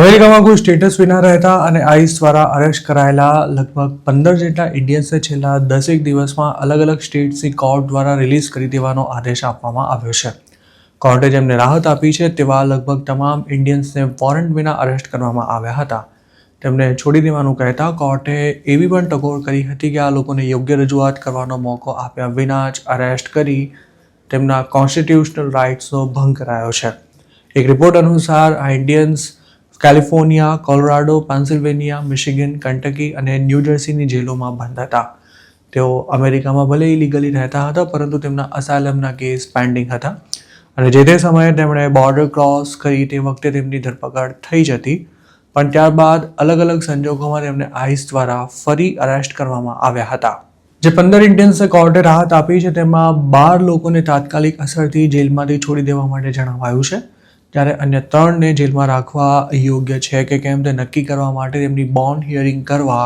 અમેરિકામાં કોઈ સ્ટેટસ વિના રહેતા અને આઈસ દ્વારા અરેસ્ટ કરાયેલા લગભગ 15 જેટલા ઇન્ડિયન્સને છેલ્લા 10 દિવસમાં અલગ અલગ સ્ટેટ્સની કોર્ટ દ્વારા રિલીઝ કરી દેવાનો આદેશ આપવામાં આવ્યો છે. કોર્ટે જેમને રાહત આપી છે તેવા લગભગ તમામ ઇન્ડિયન્સને વોરંટ વિના અરેસ્ટ કરવામાં આવ્યા હતા. તેમને છોડી દેવાનું કહેતા કોર્ટે એવી પણ ટકોર કરી હતી કે આ લોકોને યોગ્ય રજૂઆત કરવાનો મોકો આપ્યા વિના જ અરેસ્ટ કરી તેમના કોન્સ્ટિટ્યુશનલ રાઇટ્સનો ભંગ કરાયો છે. એક રિપોર્ટ અનુસાર આ Indians California, Colorado, Pennsylvania, Michigan, કંટકી અને ન્યૂ જર્સીની જેલોમાં બંધ હતા. તેઓ અમેરિકામાં ભલે ઇલીગલી રહેતા હતા પરંતુ તેમના અસાયલમના કેસ પેન્ડિંગ હતા અને જે તે સમયે તેમણે બોર્ડર ક્રોસ કરી તે વખતે તેમની ધરપકડ થઈ જતી, પણ ત્યારબાદ અલગ અલગ સંજોગોમાં તેમને આઈસ દ્વારા ફરી અરેસ્ટ કરવામાં આવ્યા હતા. જે 15 ઇન્ડિયન્સને કોર્ટે રાહત આપી છે તેમાં 12 લોકોને તાત્કાલિક અસરથી જેલમાંથી છોડી દેવા માટે જણાવાયું છે, જ્યારે અન્ય 3ને જેલમાં રાખવા યોગ્ય છે કે કેમ તે નક્કી કરવા માટે તેમની બોન્ડ હિયરિંગ કરવા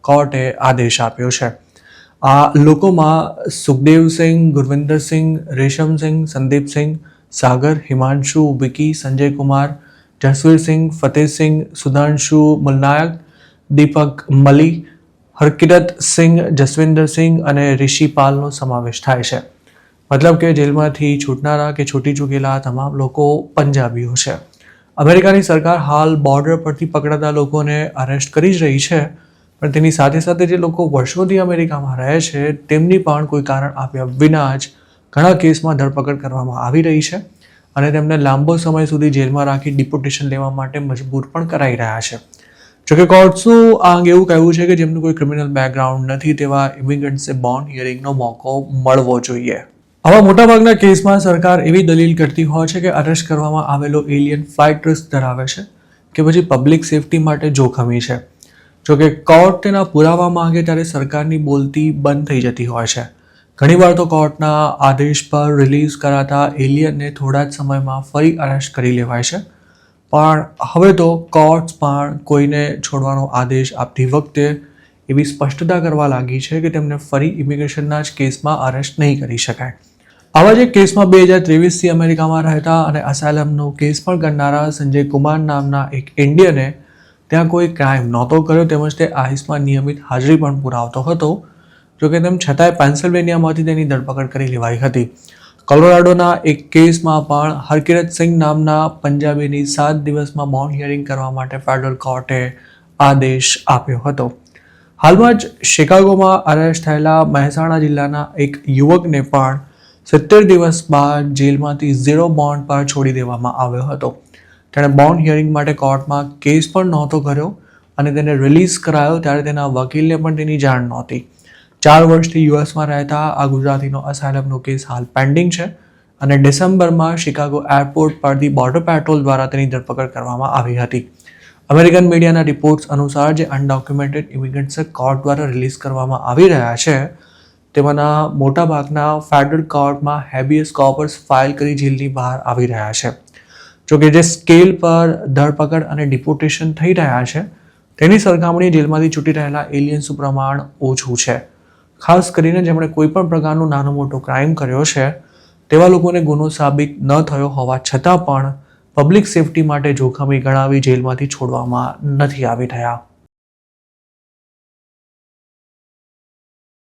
કોર્ટે આદેશ આપ્યો છે. આ લોકોમાં સુખદેવસિંહ, ગુરવિંદરસિંહ, રેશમસિંહ, સંદીપસિંહ, સાગર, હિમાંશુ, વિકી, સંજયકુમાર, જસવીરસિંહ, ફતેહસિંહ, સુધાંશુ મુલનાયક, દીપક મલી, હરકિરત સિંહ, જસવિંદરસિંહ અને ઋષિપાલનો સમાવેશ થાય છે. મતલબ કે જેલમાંથી છૂટનારા કે છૂટી ચૂકેલા તમામ લોકો પંજાબીઓ છે. અમેરિકાની સરકાર હાલ બોર્ડર પરથી પકડાતા લોકોને અરેસ્ટ કરી જ રહી છે, પણ તેની સાથે સાથે જે લોકો વર્ષોથી અમેરિકામાં રહે છે તેમની પણ કોઈ કારણ આપ્યા વિના જ ઘણા કેસમાં ધરપકડ કરવામાં આવી રહી છે અને તેમને લાંબો સમય સુધી જેલમાં રાખી ડિપોર્ટેશન લેવા માટે મજબૂર પણ કરાઈ રહ્યા છે. જોકે કોર્ટ્સનું આ અંગે એવું કહેવું છે કે જેમનું કોઈ ક્રિમિનલ બેકગ્રાઉન્ડ નથી તેવા ઇમિગ્રન્ટ્સને બોન્ડ હિયરિંગનો મોકો મળવો જોઈએ. આવા મોટાભાગના કેસમાં સરકાર એવી દલીલ કરતી હોય છે કે અરેસ્ટ કરવામાં આવેલો એલિયન ફ્લાઇટ રિસ્ક ધરાવે છે કે પછી પબ્લિક સેફટી માટે જોખમી છે. જોકે કોર્ટ તેના પુરાવા માંગે ત્યારે સરકારની બોલતી બંધ થઈ જતી હોય છે. ઘણીવાર તો કોર્ટના આદેશ પર રિલીઝ કરાતા એલિયનને થોડા જ સમયમાં ફરી અરેસ્ટ કરી લેવાય છે, પણ હવે તો કોર્ટ્સ પણ કોઈને છોડવાનો આદેશ આપતી વખતે એવી સ્પષ્ટતા કરવા લાગી છે કે તેમને ફરી ઇમિગ્રેશનના જ કેસમાં અરેસ્ટ નહીં કરી શકાય. આવા જ એક કેસમાં 2023થી અમેરિકામાં રહેતા અને અસાયલમનો કેસ પણ કરનારા સંજય કુમાર નામના એક ઇન્ડિયને ત્યાં કોઈ ક્રાઇમ નહોતો કર્યો તેમજ તે આઈસમાં નિયમિત હાજરી પણ પુરાવતો હતો. જોકે તેમ છતાંય પેન્સિલ્વેનિયામાંથી તેની ધરપકડ કરી લેવાઈ હતી. કોલોરાડોના એક કેસમાં પણ હરકિરત સિંહ નામના પંજાબીની 7 દિવસમાં બોન્ડ હિયરિંગ કરવા માટે ફેડરલ કોર્ટે આદેશ આપ્યો હતો. હાલમાં જ શિકાગોમાં અરેસ્ટ થયેલા મહેસાણા જિલ્લાના એક યુવકને પણ 70 દિવસ બાદ જેલમાંથી 0 બોન્ડ પર છોડી દેવામાં આવ્યો હતો. તેણે બોન્ડ હિયરિંગ માટે કોર્ટમાં કેસ પણ નહોતો કર્યો અને તેને રિલીઝ કરાયો ત્યારે તેના વકીલને પણ તેની જાણ નહોતી. 4 વર્ષથી યુએસમાં રહેતા આ ગુજરાતીનો અસાયલમનો કેસ હાલ પેન્ડિંગ છે અને ડિસેમ્બરમાં શિકાગો એરપોર્ટ પરથી બોર્ડર પેટ્રોલ દ્વારા તેની ધરપકડ કરવામાં આવી હતી. અમેરિકન મીડિયાના રિપોર્ટ્સ અનુસાર જે અનડોક્યુમેન્ટેડ ઇમિગ્રન્ટ્સને કોર્ટ દ્વારા રિલીઝ કરવામાં આવી રહ્યા છે તેમાંના મોટાભાગના ફેડરલ કોર્ટમાં હેબિયસ કોર્પસ ફાઇલ કરી જેલની બહાર આવી રહ્યા છે. જોકે જે સ્કેલ પર ધરપકડ અને ડિપોર્ટેશન થઈ રહ્યા છે તેની સરખામણી જેલમાંથી છૂટી રહેલા એલિયન્સનું પ્રમાણ ઓછું છે. ખાસ કરીને જેમણે કોઈ પણ પ્રકારનો નાનો મોટો ક્રાઇમ કર્યો છે તેવા લોકોને ગુનો સાબિત ન થયો હોવા છતાં પણ પબ્લિક સેફટી માટે જોખમી ગણાવી જેલમાંથી છોડવામાં નથી આવી રહ્યા.